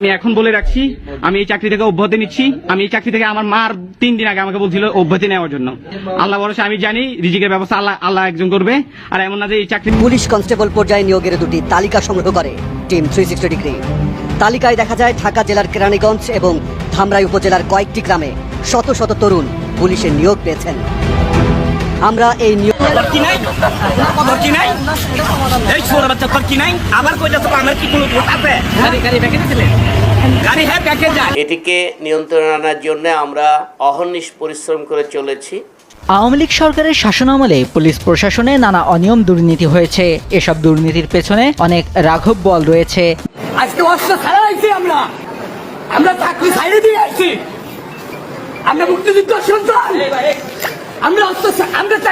আমি এখন বলে রাখছি, আমি এই চাকরি থেকে অব্যাহতি নিচ্ছি। আমি এই চাকরি থেকে আমার মার 3 দিন আগে আমাকে বলছিল অব্যাহতি নেওয়ার জন্য। আল্লাহ ভরসা, আমি জানি রিজিকের ব্যবস্থা আল্লাহ একজন করবে। আর এমন না যে এই চাকরি। পুলিশ কনস্টেবল পর্যায়ে নিয়োগের দুটি তালিকা সংগ্রহ করে টিম 360 ডিগ্রি। তালিকায় দেখা যায় ঢাকা জেলার কেরানীগঞ্জ এবং ধামরাই উপজেলার কয়েকটি গ্রামে শত শত তরুণ পুলিশের নিয়োগ পেয়েছেন। আমরা এই নিয়োগ এটিকে নিয়ন্ত্রণে আনার জন্য আমরা অহর্নিশ পরিশ্রম করে চলেছি। আওয়ামী লীগ সরকারের শাসনামলে পুলিশ প্রশাসনে নানা অনিয়ম দুর্নীতি হয়েছে। এসব দুর্নীতির পেছনে অনেক রাঘব বল রয়েছে। আজকে অস্ত্র ছাড়া আইছি, আমরা চাকরি ছাইড়ে দিয়ে আসছি। আমরা মুক্তিযুদ্ধ সন্তান,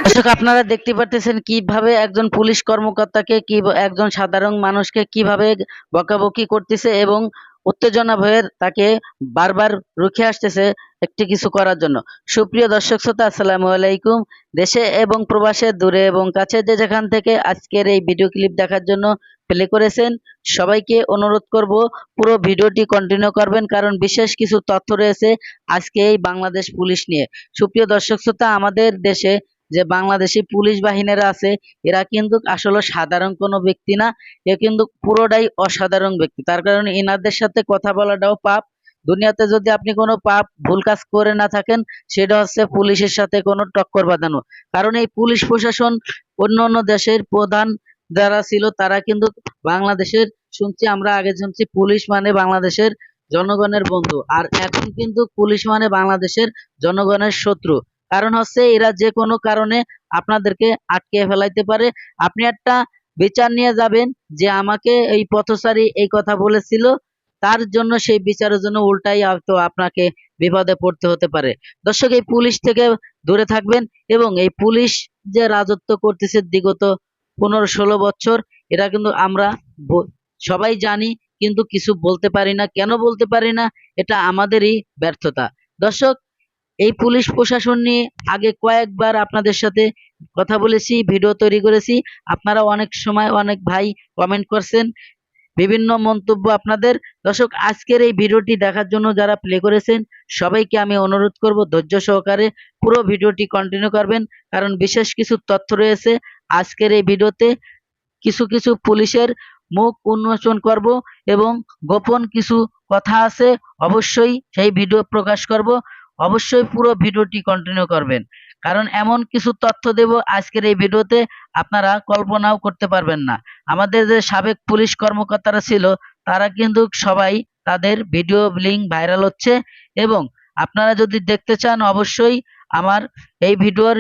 দর্শক, আপনারা দেখতে পারতেছেন কিভাবে একজন পুলিশ কর্মকর্তাকে একজন সাধারণ মানুষকে কিভাবে বকাবকি করতেছে এবং উত্তেজনা ভয়ের তাকে বারবার রুখে আসতেছে একটি কিছু করার জন্য। সুপ্রিয় দর্শক শ্রোতা, আসসালামু আলাইকুম। দেশে এবং প্রবাসে, দূরে এবং কাছে যে যেখান থেকে আজকের এই ভিডিও ক্লিপ দেখার জন্য প্লে করেছেন, সবাইকে অনুরোধ করব পুরো ভিডিওটি কন্টিনিউ করবেন, কারণ বিশেষ কিছু তথ্য রয়েছে আজকে এই বাংলাদেশ পুলিশ নিয়ে। সুপ্রিয় দর্শক শ্রোতা, আমাদের দেশে যে বাংলাদেশি পুলিশ বাহিনীরা আছে, এরা কিন্তু আসলে সাধারণ কোনো ব্যক্তি না, এ কিন্তু পুরোটাই অসাধারণ ব্যক্তি। তার কারণে এনাদের সাথে কথা বলাটাও পাপ। দুনিয়াতে যদি আপনি কোনো পাপ ভুল কাজ করে না থাকেন, সেটা হচ্ছে পুলিশের সাথে কোনো টক্কর বাঁধানো। কারণ এই পুলিশ প্রশাসন অন্য অন্য দেশের প্রধান যারা ছিল তারা কিন্তু বাংলাদেশের, আমরা আগে শুনছি পুলিশ মানে বাংলাদেশের জনগণের বন্ধু, আর এখন কিন্তু পুলিশ মানে বাংলাদেশের জনগণের শত্রু। কারণ হচ্ছে এরা যে কোনো কারণে আপনাদেরকে আটকে ফেলাইতে পারে। আপনি একটা বিচার নিয়ে যাবেন যে আমাকে এই পথচারী এই কথা বলেছিল, তার জন্য সেই বিচারের জন্য উল্টাই হয়তো আপনাকে বিপদে পড়তে হতে পারে। দর্শক, এই পুলিশ থেকে দূরে থাকবেন। এবং এই পুলিশ যে রাজত্ব করতেছে বিগত 15-16 বছর, এটা কিন্তু আমরা সবাই জানি, কিন্তু কিছু বলতে পারি না। কেন বলতে পারি না? এটা আমাদেরই ব্যর্থতা। দর্শক, এই পুলিশ প্রশাসন নিয়ে আগে কয়েকবার আপনাদের সাথে কথা বলেছি, ভিডিও তৈরি করেছি। আপনারা অনেক সময় অনেক ভাই কমেন্ট করছেন, বিভিন্ন মন্তব্য আপনাদের। দর্শক, আজকের এই ভিডিওটি দেখার জন্য যারা প্লে করেছেন, সবাইকে আমি অনুরোধ করব ধৈর্য সহকারে পুরো ভিডিওটি কন্টিনিউ করবেন, কারণ বিশেষ কিছু তথ্য রয়েছে আজকের এই ভিডিওতে। কিছু কিছু পুলিশের মুখ উন্মোচন করব এবং গোপন কিছু কথা আছে, অবশ্যই সেই ভিডিও প্রকাশ করব। অবশ্যই পুরো ভিডিওটি কন্টিনিউ করবেন, কারণ এমন কিছু তথ্য দেব আজকের এই ভিডিওতে আপনারা কল্পনাও করতে পারবেন না। আমাদের যে সাবেক পুলিশ কর্মকর্তারা ছিল, তারা কিন্তু সবাই তাদের ভিডিও লিংক ভাইরাল হচ্ছে। এবং আপনারা যদি দেখতে চান, অবশ্যই আমার এই ভিডিওর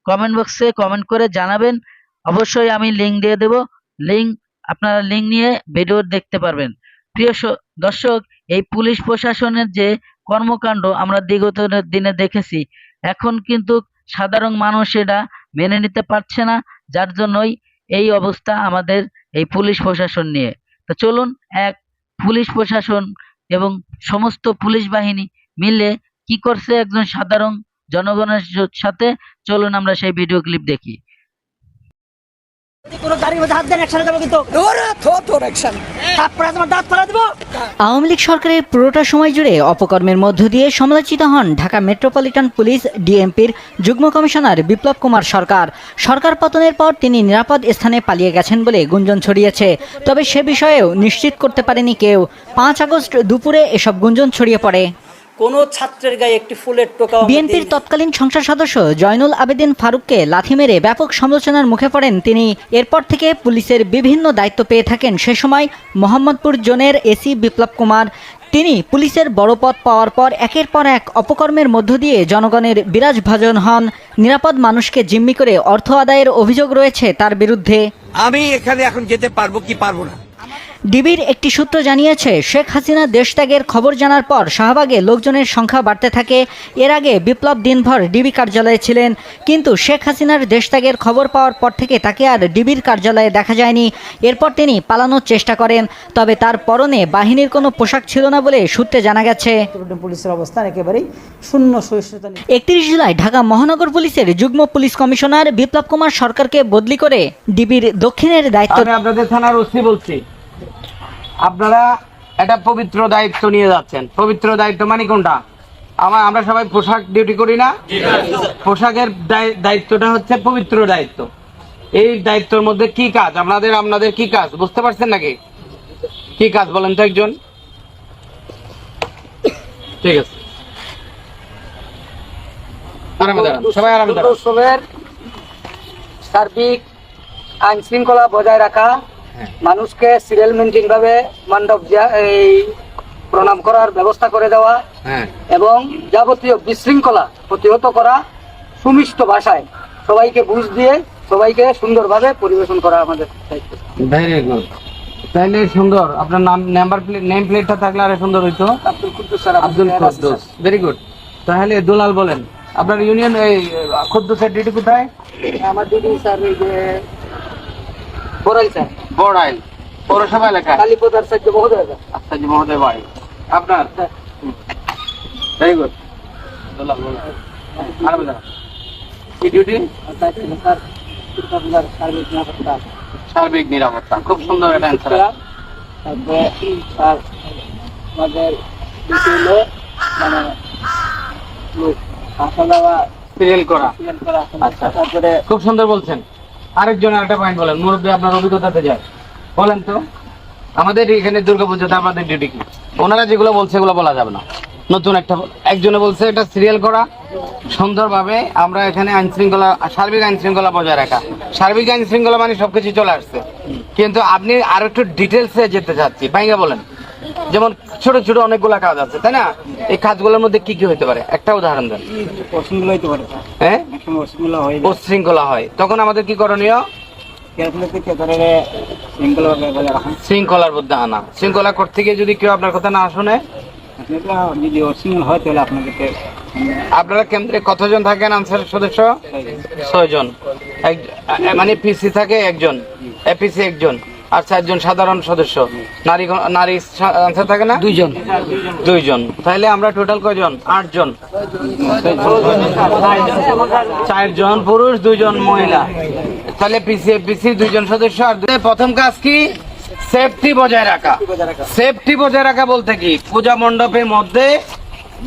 কমেন্ট বক্সে কমেন্ট করে জানাবেন। অবশ্যই আমি লিংক দিয়ে দেব, আপনারা লিংক নিয়ে ভিডিও দেখতে পারবেন। প্রিয় দর্শক, এই পুলিশ প্রশাসনের যে কর্মকাণ্ড আমরা বিগত দিনে দেখেছি, এখন কিন্তু সাধারণ মানুষ এটা মেনে নিতে পারছে না, যার জন্যই এই অবস্থা আমাদের এই পুলিশ প্রশাসন নিয়ে। তো চলুন, এক পুলিশ প্রশাসন এবং সমস্ত পুলিশ বাহিনী মিলে কি করছে একজন সাধারণ জনগণের সাথে, চলুন আমরা সেই ভিডিও ক্লিপ দেখি। আওয়ামী লীগ সরকারের পুরোটা সময় জুড়ে অপকর্মের মধ্য দিয়ে সমালোচিত হন ঢাকা মেট্রোপলিটন পুলিশ ডিএমপির যুগ্ম কমিশনার বিপ্লব কুমার সরকার। সরকার পতনের পর তিনি নিরাপদ স্থানে পালিয়ে গেছেন বলে গুঞ্জন ছড়িয়েছে, তবে সে বিষয়েও নিশ্চিত করতে পারেনি কেউ। 5 আগস্ট দুপুরে এসব গুঞ্জন ছড়িয়ে পড়ে। কোন ছাত্রের গায়ে একটি ফুলের টোকা। বিএনপির তৎকালীন সংসদ সদস্য জয়নুল আবেদিন ফারুককে লাথি মেরে ব্যাপক সমালোচনার মুখে পড়েন তিনি। এরপর থেকে পুলিশের বিভিন্ন দায়িত্ব পেয়ে থাকেন সে সময় মোহাম্মদপুর জোনের এসি বিপ্লব কুমার। তিনি পুলিশের বড় পদ পাওয়ার পর একের পর এক অপকর্মের মধ্য দিয়ে জনগণের বিরাজভাজন হন। নিরাপদ মানুষকে জিম্মি করে অর্থ আদায়ের অভিযোগ রয়েছে তার বিরুদ্ধে। আমি এখানে এখন যেতে পারবো কি পারবো না। ডিবির একটি সূত্র জানিয়েছে, শেখ হাসিনা দেশত্যাগের খবর জানার পর শাহবাগে লোকজনের সংখ্যা বাড়তে থাকে। এর আগে বিপ্লব দিনভর ডিবি কার্যালয়ে ছিলেন, কিন্তু শেখ হাসিনার দেশত্যাগের খবর পাওয়ার পর থেকে তাকে আর ডিবির কার্যালয়ে দেখা যায়নি। এরপর তিনি পালানোর চেষ্টা করেন, তবে তার পরনে বাহিনীর কোনো পোশাক ছিল না বলে সূত্রে জানা গেছে। পুলিশের অবস্থান একেবারেই শূন্য সহিষ্ণুতা। 31 জুলাই ঢাকা মহানগর পুলিশের যুগ্ম পুলিশ কমিশনার বিপ্লব কুমার সরকারকে বদলি করে ডিবির দক্ষিণের দায়িত্ব। আমি আপনাদের থানার ওসি বলছি, আপনারা একটা পবিত্র দায়িত্ব নিয়ে যাচ্ছেন। পবিত্র দায়িত্ব মানে কোনটা? আমরা সবাই পোশাক ডিউটি করি না? পোশাকের দায়িত্বটা হচ্ছে পবিত্র দায়িত্ব। এই দায়িত্বের মধ্যে কি কাজ আপনাদের কি কাজ বুঝতে পারছেন নাকি? কি কাজ বলেন তো একজন? ঠিক আছে, আরামে দাঁড়ান, সবাই আরামে দাঁড়ান। উৎসবের সার্বিক আইন শৃঙ্খলা বজায় রাখা, মানুষকে সিরিয়াল মেনটেন ভাবে মণ্ডপ এই প্রণাম করার ব্যবস্থা করে দেওয়া হ্যাঁ, এবং যাবতীয় বিশৃঙ্খলা প্রতিহত করা, সুমিষ্ট ভাষায় সবাইকে বুঝ দিয়ে সবাইকে সুন্দরভাবে পরিবেশন করা আমাদের দায়িত্ব। Very good. তাহলে সুন্দর, আপনার নেম প্লেটটা থাকলে আরো সুন্দর হইতো। Abdul Quddus sir, Abdul Quddus, very good. তাহলে দুলাল বলেন, আপনার ইউনিয়ন এই কুদ্দুসের ডিউটি কোথায়? আমার দিদি স্যার এই যে বড়াইল স্যার, বড়াইল পৌরসভা এলাকা, কালীপদার সাহায্য মহোদয়। আচ্ছা জি মহোদয় বাড়ি আপনার। Very good. দুলাল বলেন, আরামে দাঁড়ান। কি ডিউটি? স্যার দুর্গাপূজার সার্বিক নিরাপত্তা। সার্বিক নিরাপত্তা, খুব সুন্দর একটা অ্যান্সার। তারপরে স্যার আমাদের ডিউটি হলো মানে লোক আসা যাওয়া সিরিয়াল করা। সিরিয়াল করা। আচ্ছা, তারপরে খুব সুন্দর বলছেন। আরেকজন আরেকটা পয়েন্ট বলেন, মুরব্বী আপনার অভিজ্ঞতাতে যায়, বলেন তো আমাদের এখানে দুর্গাপূজাতে আমাদের ডিউটি কি? ওনারা যেগুলো বলছে এগুলো বলা যাবে না, নতুন একজনে বলছে এটা সিরিয়াল করা সুন্দরভাবে। আমরা এখানে আইন শৃঙ্খলা, সার্বিক আইন শৃঙ্খলা বজায় রাখা। সার্বিক আইন শৃঙ্খলা মানে সবকিছু চলে আসছে, কিন্তু আপনি আরো একটু ডিটেলসে যেতে চাচ্ছি, ভাইঙ্গা বলেন। যেমন ছোট ছোট অনেকগুলা কাজ আছে, তাই না? এই কাজগুলোর মধ্যে কি কি হতে পারে একটা উদাহরণ দেন। অশৃঙ্খলা হইতে পারে, হ্যাঁ, অশৃঙ্খলা হয়, উচ্ছৃঙ্খলা হয়, তখন আমাদের কি করণীয়? শৃঙ্খলার মধ্যে আনা। শৃঙ্খলা করতে গিয়ে যদি কেউ আপনার কথা না শুনে, যদি অশৃঙ্খলা হয় তাহলে আপনাদেরকে। আপনারা কেন্দ্রে কতজন থাকেন আনসার সদস্য? 6 জন। মানে পিসি থাকে একজন, এপিসি একজন, আর 4 জন সাধারণ সদস্য। নারী আনসার থাকে না? 2 জন। তাহলে আমরা টোটাল কয়জন? 8 জন। 4 জন পুরুষ, 2 জন মহিলা। তাহলে পিসি এপিসি 2 জন সদস্য। আর প্রথম কাজ কি? সেফটি বজায় রাখা। সেফটি বজায় রাখা বলতে কি? পূজা মণ্ডপের মধ্যে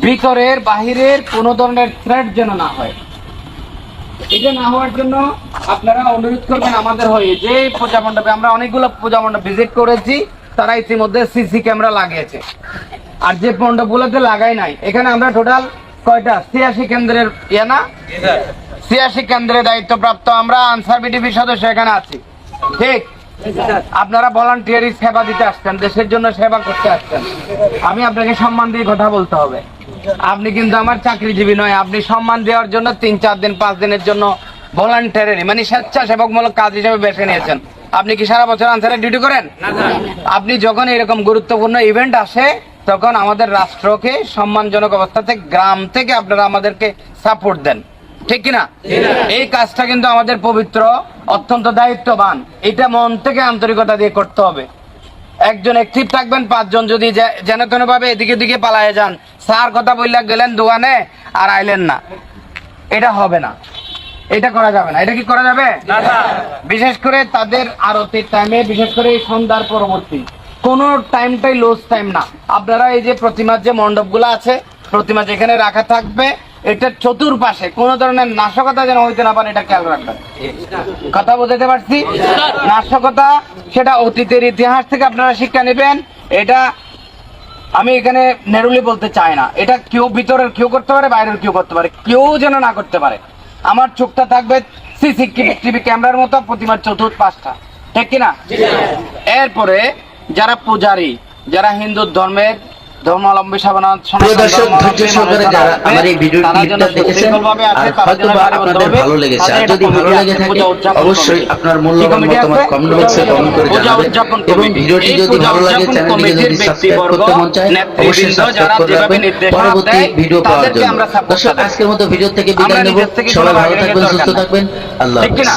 ভিতরের বাহিরের কোন ধরনের থ্রেট যেন না হয়। এটা না হওয়ার জন্য আপনারা অনুরোধ করবেন আমাদের হয়ে, যে পূজা মণ্ডপে আমরা অনেকগুলো পূজা মণ্ডপ ভিজিট করেছি, তারা ইতিমধ্যে সিসি ক্যামেরা লাগিয়েছে। আর যে মণ্ডপগুলোতে লাগাই নাই, এখানে আমরা টোটাল কয়টা 86 কেন্দ্রের না 86 কেন্দ্রের দায়িত্বপ্রাপ্ত আমরা আনসার বিডিপি সদস্য এখানে আছি। ঠিক, আপনারা ভলান্টিয়ারি সেবা দিতে আসছেন, দেশের জন্য সেবা করতে আসছেন। আমি আপনাকে সম্মান দিয়ে কথা বলতে হবে। আপনি কিন্তু আমার চাকরিজীবী নয়, আপনি সম্মান দেওয়ার জন্য 3, 4 দিন 5 দিনের জন্য ভলান্টিয়ারি মানে স্বেচ্ছাসেবকমূলক কাজ হিসেবে বেছে নিয়েছেন। আপনি কি সারা বছর আনসারে ডিউটি করেন? আপনি যখন এরকম গুরুত্বপূর্ণ ইভেন্ট আসে, তখন আমাদের রাষ্ট্রকে সম্মানজনক অবস্থাতে গ্রাম থেকে আপনারা আমাদেরকে সাপোর্ট দেন, ঠিক কিনা? এই কাজটা কিন্তু আমাদের পবিত্র, অত্যন্ত দায়িত্ববান। এটা মন থেকে আন্তরিকতা দিয়ে করতে হবে। একজন অ্যাক্টিভ থাকবেন, 5 জন যদি যেন তেন ভাবে এদিকে দিকে পালায় যান, স্যার কথা বললে গেলেন দোকানে আর আইলেন না, এটা হবে না, এটা করা যাবে না। এটা কি করা যাবে? বিশেষ করে তাদের আরতির টাইমে, বিশেষ করে এই সন্ধ্যার পরবর্তী কোন টাইমটাই লস টাইম না। আপনারা এই যে প্রতিমার যে মণ্ডপগুলো আছে, প্রতিমা যেখানে রাখা থাকবে, এটা চতুর্পাশে কোন ধরনের নাশকতা যেন হইতে না পারে, এটা খেয়াল রাখবেন। কথা বুঝতে পারছি? নাশকতা সেটা অতীতের ইতিহাস থেকে আপনারা শিক্ষা নেবেন। এটা আমি এখানে নেরুলি বলতে চাই না, এটা কেউ ভিতরের কেউ করতে পারে, বাইরের কেউ করতে পারে, কেউ যেন না করতে পারে। আমার চোখটা থাকবে সিসিটিভি ক্যামেরার মতো প্রতিমার চতুর্পাশটা, ঠিক কিনা? এরপরে যারা পূজারী, যারা হিন্দু ধর্মের ধর্মাবলম্বী দর্শক, ধৈর্য সহকারে যারা আমার এই ভিডিও ক্লিপটা দেখেছেন, আর হয়তোবা আপনাদের ভালো লেগেছে, আর যদি ভালো লেগে থাকে অবশ্যই আপনার মূল্যবান মতামত কমেন্ট বক্সে কমেন্ট করে জানাবেন। এবং ভিডিওটি যদি ভালো লাগে, চ্যানেলটিকে যদি সাবস্ক্রাইব করতে মন চায়, অবশ্যই সাবস্ক্রাইব করে রাখবেন পরবর্তী ভিডিও পাওয়ার জন্য। দর্শক, আজকের মতো ভিডিও থেকে বিদায় নেব। সবাই ভালো থাকবেন, সুস্থ থাকবেন, আল্লাহ হাফেজ।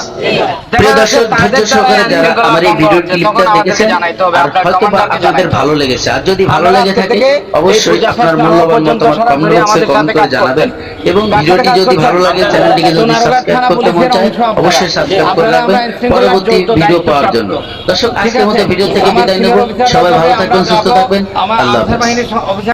প্রিয় দর্শক, ধৈর্য সহকারে যারা আমার এই ভিডিও ক্লিপটা দেখেছেন, আর হয়তোবা আপনাদের ভালো লেগেছে, আর যদি ভালো লেগে থাকে অবশ্যই আপনার মূল্যবান মতামত কমেন্ট বক্সে কমেন্ট করে জানাবেন এবং ভিডিওটি যদি ভালো লাগে চ্যানেলটিকে যদি সাবস্ক্রাইব করতে মন চায় অবশ্যই সাবস্ক্রাইব করে রাখবেন পরবর্তী ভিডিও পাওয়ার জন্য। দর্শক আজকের মতো ভিডিও থেকে বিদায় নেব। সবাই ভালো থাকবেন, সুস্থ থাকবেন, আল্লাহ হাফেজ।